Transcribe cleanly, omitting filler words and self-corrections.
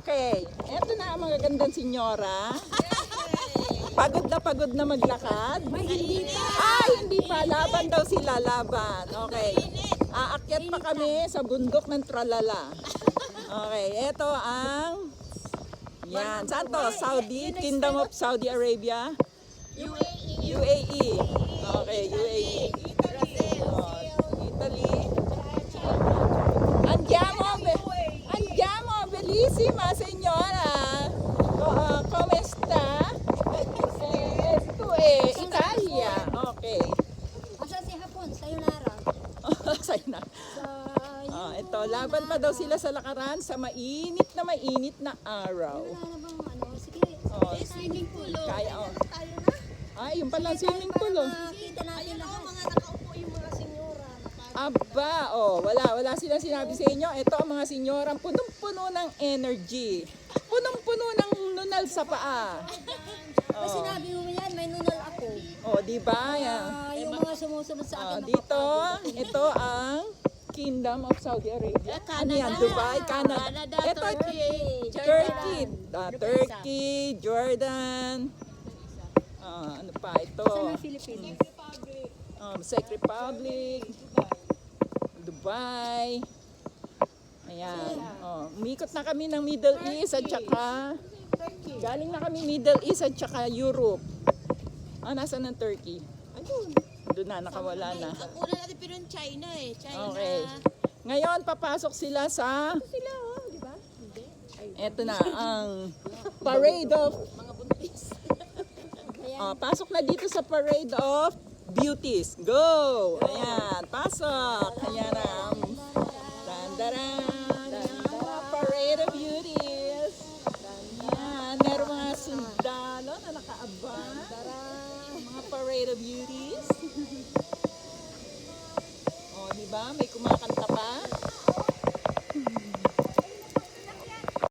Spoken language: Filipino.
Okay, eto na ang mga gandang senyora. Pagod na maglakad. Hindi pa. Laban daw sila, laban. Okay. Aakyat pa kami sa bundok ng Tralala. Okay, eto ang... Yan. Saan to? Saudi? Kingdom of Saudi Arabia? UAE. Okay, UAE. Oh, Italy. Andiamo, bellissima signora. Come sta? Esto Italia. Okay. Asan si Hapon? Sayonara. Sayonara. Ito, laban pa daw sila sa lakaran sa mainit na araw. Wala na bang ano? Sige. Swimming pool. Kaya, Tayo na. Ay, yung pala swimming pool, oh. Makita natin Ayun lahat. mga nakaupo yung mga senyora. Aba, wala silang sinabi sa inyo. Ito ang mga senyorang punong-puno ng energy. Punong-puno ng nunal sa paa. Pag sinabi mo yan, may nunal ako. Di ba? Yan. Yung mga sumusunod sa akin. Dito, ito ang Kingdom of Saudi Arabia. Ano yan? Dubai, Canada. Ito, Turkey. Turkey, Jordan. Ano pa ito? Saan ang Philippines? Czech Republic. Dubai. Ayan. Umikot na kami ng Middle East at saka galing na kami Middle East at saka Europe. Nasaan ang Turkey? Ayun. Doon na, nakawala na. Ang una natin pero yung China eh. China. Okay. Ngayon, papasok sila sa... Sila, di ba? Hindi. Eto na, ang Parade of... Mga buntis. Pasok na dito sa Parade of Beauties. Go! Ayan, pasok. Ayan ang... Dandaran! Parade of Beauties. Ayan, meron mga sundalo na nakaabang. Mga Parade of Beauties. Diba? May kumakanta pa.